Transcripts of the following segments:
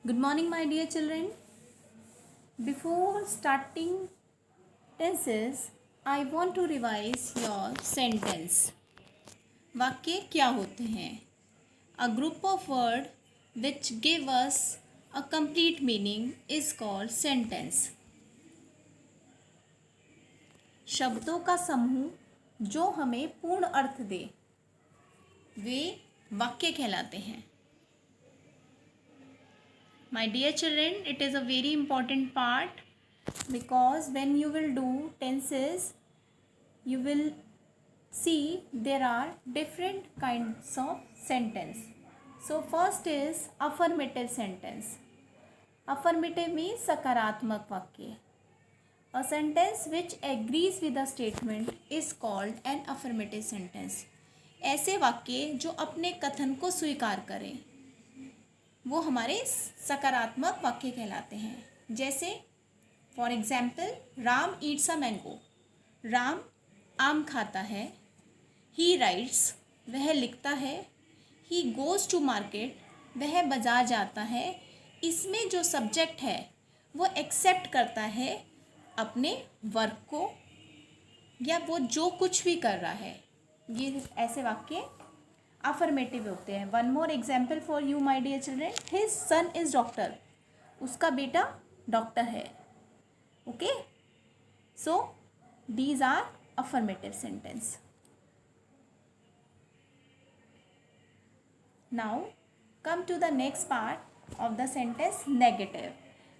Good morning, my dear children. Before starting tenses, I want to revise your sentence. वाक्य क्या होते हैं? A group of words which give us a complete meaning is called sentence. शब्दों का समूह जो हमें पूर्ण अर्थ दे वे वाक्य कहलाते हैं. My dear children, it is a very important part because when you will do tenses, you will see there are different kinds of sentence. So first is affirmative sentence. Affirmative means सकारात्मक वाक्य. A sentence which agrees with a statement is called an affirmative sentence. ऐसे वाक्य जो अपने कथन को स्वीकार करें वो हमारे सकारात्मक वाक्य कहलाते हैं. जैसे for example, Ram Yeats a mango. Ram आम खाता है. ही राइट्स, वह लिखता है. ही गोज़ टू मार्केट, वह बाजार जाता है. इसमें जो सब्जेक्ट है वो एक्सेप्ट करता है अपने वर्क को या वो जो कुछ भी कर रहा है. ये ऐसे वाक्य अफर्मेटिव होते हैं. One more example for you my dear children. His son is doctor, उसका बेटा डॉक्टर है. Okay, so these are affirmative sentence. Now come to the next part of the sentence negative.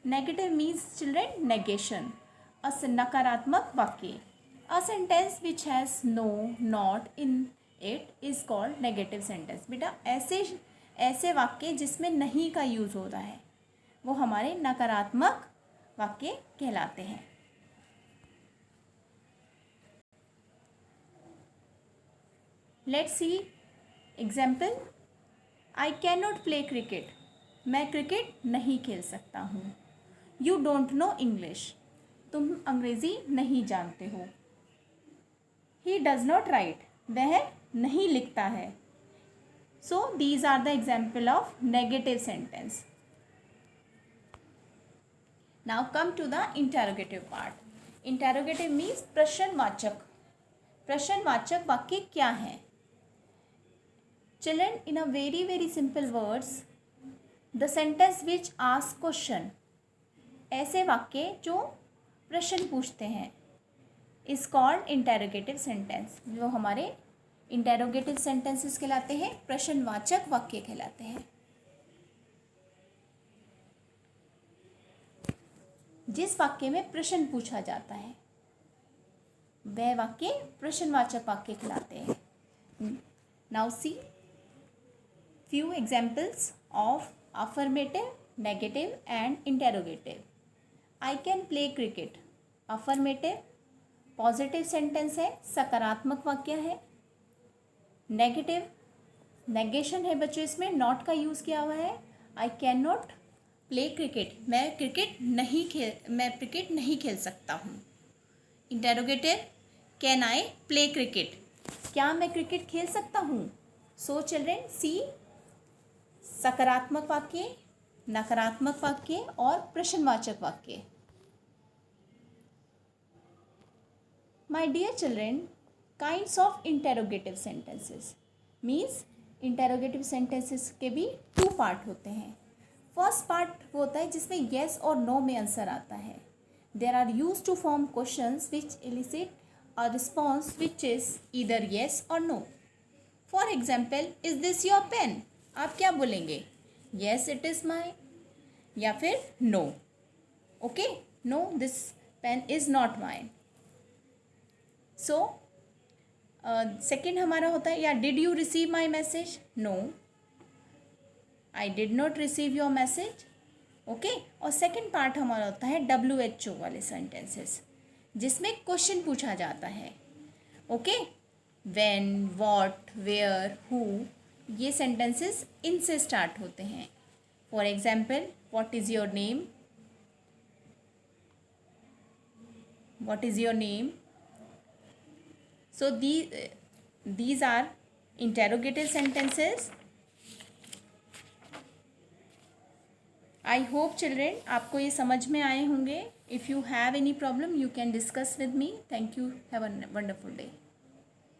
Negative means children negation, नकारात्मक वाक्य. A sentence which has no, not in it is called negative sentence. बेटा ऐसे वाक्य जिसमें नहीं का use होता है वो हमारे नकारात्मक वाक्य कहलाते हैं. Let's see example. I can not play cricket, मैं क्रिकेट नहीं खेल सकता हूँ. यू डोंट नो इंग्लिश, तुम अंग्रेज़ी नहीं जानते हो. ही डज नॉट राइट, वह नहीं लिखता है. So these are the example of negative sentence. Now come to the interrogative part. Interrogative means प्रश्नवाचक. प्रश्नवाचक वाक्य क्या है? Children, in a very very simple words, the sentence which ask question. ऐसे वाक्य जो प्रश्न पूछते हैं इज कॉल्ड इंटेरोगेटिव सेंटेंस. जो हमारे इंटेरोगेटिव सेंटेंसेस कहलाते हैं, प्रश्नवाचक वाक्य कहलाते हैं. जिस वाक्य में प्रश्न पूछा जाता है वह वाक्य प्रश्नवाचक वाक्य कहलाते हैं. Now see few examples of affirmative, negative and interrogative. I can play cricket affirmative, positive sentence है, सकारात्मक वाक्य है. नेगेटिव नेगेशन है बच्चों, इसमें नॉट का यूज़ किया हुआ है. I can not play cricket, मैं क्रिकेट नहीं खेल सकता हूँ. Interrogative, can I play cricket, क्या मैं क्रिकेट खेल सकता हूँ. सो चिल्ड्रेन सी सकारात्मक वाक्य, नकारात्मक वाक्य और प्रश्नवाचक वाक्य. My dear children, kinds of interrogative sentences means interrogative sentences के भी टू पार्ट होते हैं. फर्स्ट पार्ट वो होता है जिसमें येस और नो में आंसर आता है. There are used to form questions which elicit a response which is either yes और no. For example, is this your pen, आप क्या बोलेंगे? येस इट इज़ माई, या फिर no. Okay, no this pen is not mine. So second हमारा होता है, या did you receive my message? No, I did not receive your message. Okay, और सेकेंड पार्ट हमारा होता है WHO वाले सेंटेंसेस जिसमें क्वेश्चन पूछा जाता है. Okay, when, what, where, who, ये सेंटेंसेस इनसे स्टार्ट होते हैं. For example, what is your name, what is your name. So these are interrogative sentences. I hope children आपको ये समझ में आए होंगे. If you have any problem you can discuss with me. Thank you. Have a wonderful day.